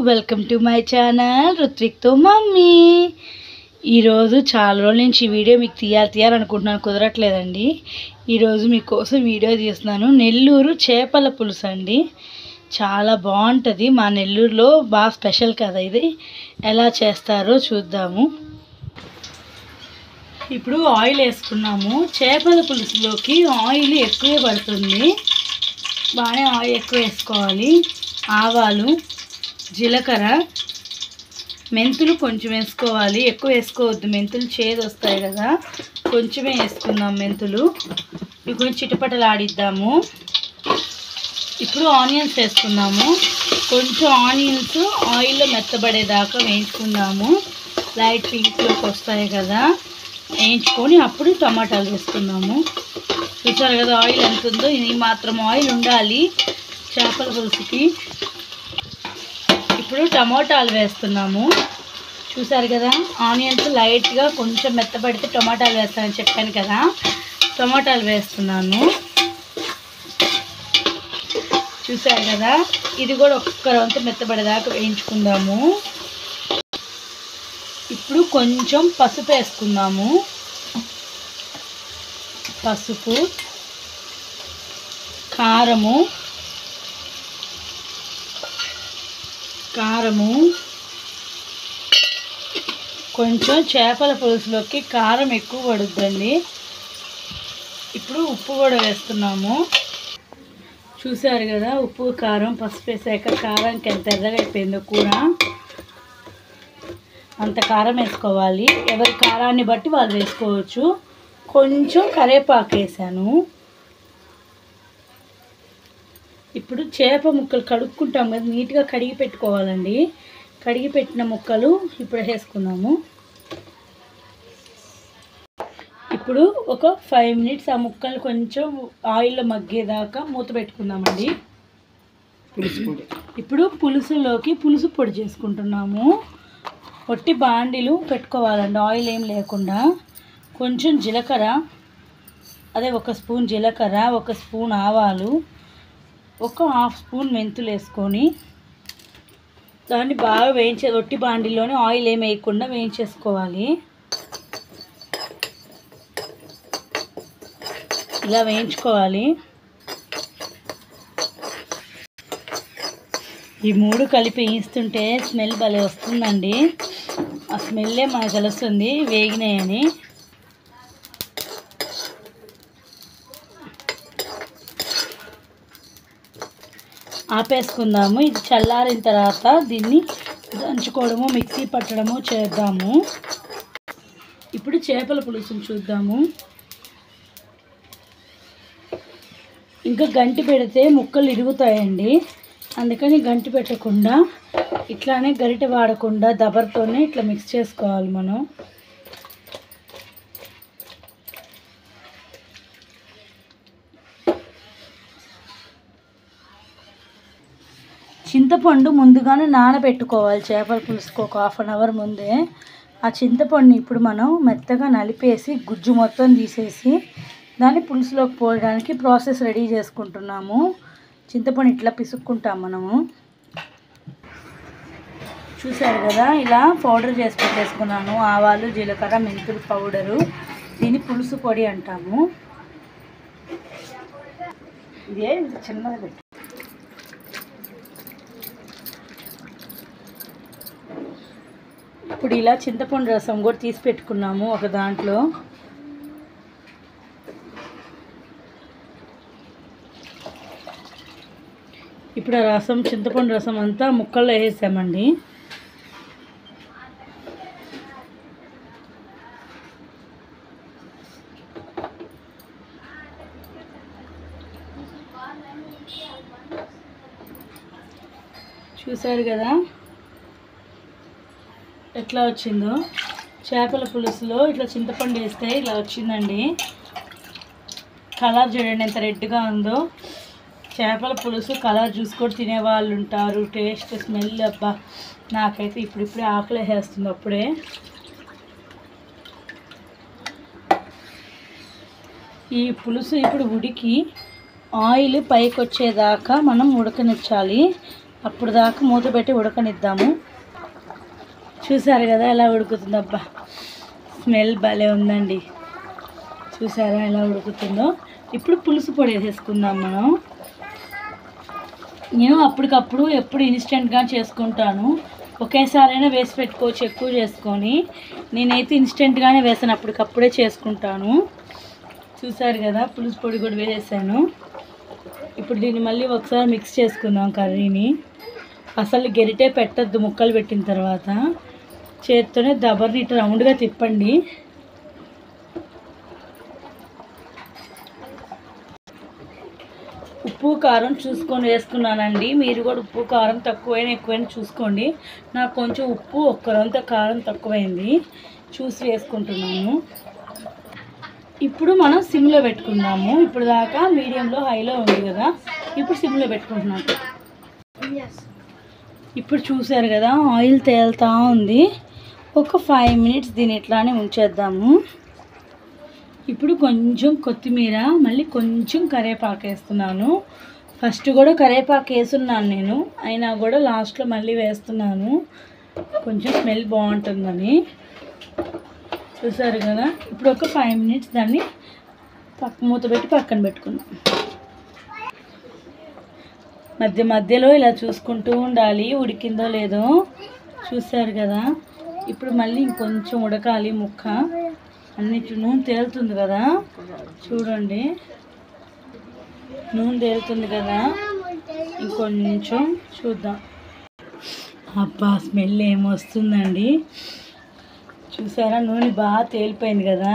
Welcome to my channel రుత్విక్తో mummy. ఈరోజు చాలా రోజుల నుంచి వీడియో మీకు తీయాలనుకుంటున్నాను, కుదరట్లేదండి. ఈరోజు మీకోసం వీడియో తీస్తున్నాను. నెల్లూరు చేపల పులుసు అండి, చాలా బాగుంటుంది. మా నెల్లూరులో బాగా స్పెషల్ కదా ఇది. ఎలా చేస్తారో చూద్దాము. ఇప్పుడు ఆయిల్ వేసుకున్నాము. చేపల పులుసులోకి ఆయిల్ ఎక్కువే పడుతుంది, బాగానే ఆయిల్ ఎక్కువ వేసుకోవాలి. ఆవాలు, జీలకర్ర, మెంతులు కొంచెం వేసుకోవాలి, ఎక్కువ వేసుకోవద్దు, మెంతులు చేదు వస్తాయి కదా, కొంచెమే వేసుకుందాం మెంతులు. ఇవి కొంచెం చిటపటలు ఆడిద్దాము. ఇప్పుడు ఆనియన్స్ వేసుకుందాము. కొంచెం ఆనియన్స్ ఆయిల్లో మెత్తబడేదాకా వేయించుకుందాము. లైట్ పింక్లోకి వస్తాయి కదా, వేయించుకొని అప్పుడు టమాటాలు వేసుకుందాము. చూసారు కదా ఆయిల్ ఎంత ఉందో, ఇది మాత్రం ఆయిల్ ఉండాలి చేపల పులుసుకి. ఇప్పుడు టమాటాలు వేస్తున్నాము. చూసారు కదా ఆనియన్స్ లైట్గా కొంచెం మెత్తబడితే టమాటాలు వేస్తానని చెప్పాను కదా, టమాటాలు వేస్తున్నాను. చూసారు కదా, ఇది కూడా ఒక్క వంతు మెత్తబడేదాకా వేయించుకుందాము. ఇప్పుడు కొంచెం పసుపు వేసుకుందాము. పసుపు, కారము, కొంచెం చేపల పులుసులోకి కారం ఎక్కువ పడుద్దండి. ఇప్పుడు ఉప్పు కూడా వేస్తున్నాము. చూసారు కదా ఉప్పు, కారం, పసుపు వేసాక కారానికి ఎంత ఎర్రగా అయిపోయిందో కూర, అంత కారం వేసుకోవాలి. ఎవరి కారాన్ని బట్టి వాళ్ళు వేసుకోవచ్చు. కొంచెం కరివేపాకు వేసాను. ఇప్పుడు చేప ముక్కలు కడుక్కుంటాం కదా, నీట్గా కడిగి పెట్టుకోవాలండి. కడిగి పెట్టిన ముక్కలు ఇప్పుడు వేసుకున్నాము. ఇప్పుడు ఒక 5 మినిట్స్ ఆ ముక్కలు కొంచెం ఆయిల్లో మగ్గేదాకా మూత పెట్టుకుందామండి. ఇప్పుడు పులుసులోకి పులుసు పొడి చేసుకుంటున్నాము. పొట్టి బాండీలు పెట్టుకోవాలండి, ఆయిల్ ఏం లేకుండా. కొంచెం జీలకర్ర, అదే 1 స్పూన్ జీలకర్ర, 1 స్పూన్ ఆవాలు, 1/2 స్పూన్ మెంతులు వేసుకొని దాన్ని బాగా ఒట్టి బాండీలోనే ఆయిల్ ఏమి వేయకుండా వేయించేసుకోవాలి. ఇలా వేయించుకోవాలి. ఈ 3 కలిపి వేయిస్తుంటే స్మెల్ భలే వస్తుందండి. ఆ స్మెల్లే మనకు తెలుస్తుంది వేగినాయని. ఆపేసుకుందాము. ఇది చల్లారిన తర్వాత దీన్ని దంచుకోవడము, మిక్సీ పట్టడము చేద్దాము. ఇప్పుడు చేపల పులుసుని చూద్దాము. ఇంకా గంటి పెడితే ముక్కలు ఇరుగుతాయండి, అందుకని గంటి పెట్టకుండా ఇట్లానే గరిటె వాడకుండా దబర్తోనే ఇట్లా మిక్స్ చేసుకోవాలి మనం. చింతపండు ముందుగానే నానబెట్టుకోవాలి చేపల పులుసుకు, ఒక 1/2 అవర్ ముందే. ఆ చింతపండుని ఇప్పుడు మనం మెత్తగా నలిపేసి గుజ్జు మొత్తం తీసేసి దాన్ని పులుసులోకి పోయడానికి ప్రాసెస్ రెడీ చేసుకుంటున్నాము. చింతపండు ఇట్లా పిసుక్కుంటాం మనము. చూసారు కదా ఇలా పౌడర్ చేసి పెట్టేసుకున్నాను. ఆవాలు, జీలకర్ర, మెంతులు పౌడరు, దీన్ని పులుసు పొడి అంటాము. ఇదే చిన్నది పెట్టి ఇప్పుడు ఇలా చింతపండు రసం కూడా తీసి పెట్టుకున్నాము ఒక దాంట్లో. ఇప్పుడు ఆ రసం, చింతపండు రసం అంతా ముక్కల్లో వేసామండి. చూసారు కదా ఎట్లా వచ్చిందో. చేపల పులుసులో ఇట్లా చింతపండు వేస్తే ఇలా వచ్చిందండి. కలర్ చూడండి ఎంత రెడ్గా ఉందో. చేపల పులుసు కలర్ చూసుకొని తినేవాళ్ళు ఉంటారు. టేస్ట్, స్మెల్ అబ్బా, నాకైతే ఇప్పుడిప్పుడే ఆకలి వేస్తుంది అప్పుడే. ఈ పులుసు ఇప్పుడు ఉడికి ఆయిల్ పైకి వచ్చేదాకా మనం ఉడకనిచ్చాలి. అప్పుడు దాకా మూత పెట్టి ఉడకనిద్దాము. చూసారు కదా ఎలా ఉడుకుతుందో, అబ్బా స్మెల్ భలే ఉందండి. చూసారా ఎలా ఉడుకుతుందో. ఇప్పుడు పులుసు పొడి వేసేసుకుందాం మనం. నేను అప్పటికప్పుడు ఎప్పుడు ఇన్స్టెంట్గా చేసుకుంటాను, ఒకేసారైనా వేసి పెట్టుకోవచ్చు ఎక్కువ చేసుకొని. నేనైతే ఇన్స్టెంట్గానే వేసాను, అప్పటికప్పుడే చేసుకుంటాను. చూసారు కదా పులుసు పొడి కూడా వేసేసాను. ఇప్పుడు దీన్ని మళ్ళీ ఒకసారి మిక్స్ చేసుకుందాం కర్రీని. అసలు గెరిటే పెట్టద్దు ముక్కలు పెట్టిన తర్వాత, చేత్తోనే దబర్ని ఇట్లా రౌండ్గా తిప్పండి. ఉప్పు కారం చూసుకొని వేసుకున్నానండి. మీరు కూడా ఉప్పు కారం తక్కువైనా ఎక్కువైనా చూసుకోండి. నాకు కొంచెం ఉప్పు ఒక్కరంత కారం తక్కువైంది, చూసి వేసుకుంటున్నాను. ఇప్పుడు మనం సిమ్లో పెట్టుకుందాము. ఇప్పుడు దాకా మీడియంలో హైలో ఉంది కదా, ఇప్పుడు సిమ్లో పెట్టుకుంటున్నాను. ఇప్పుడు చూసారు కదా ఆయిల్ తేలుతూ ఉంది. ఒక 5 మినిట్స్ దీన్ని ఇట్లానే ఉంచేద్దాము. ఇప్పుడు కొంచెం కొత్తిమీర, మళ్ళీ కొంచెం కరివేపాకు వేస్తున్నాను. ఫస్ట్ కూడా కరివేపాకు వేస్తున్నాను నేను, అయినా కూడా లాస్ట్లో మళ్ళీ వేస్తున్నాను, కొంచెం స్మెల్ బాగుంటుందని. చూసారు కదా. ఇప్పుడు ఒక 5 మినిట్స్ దాన్ని మూత పెట్టి పక్కన పెట్టుకుందాం. మధ్య మధ్యలో ఇలా చూసుకుంటూ ఉండాలి ఉడికిందో లేదో. చూసారు కదా. ఇప్పుడు మళ్ళీ ఇంకొంచెం ఉడకాలి ముక్క. అన్నిటి నూనె తేలుతుంది కదా, చూడండి నూనె తేలుతుంది కదా. ఇంకొంచెం చూద్దాం. అబ్బా స్మెల్ ఏమొస్తుందండి. చూసారా నూనె బాగా తేలిపోయింది కదా.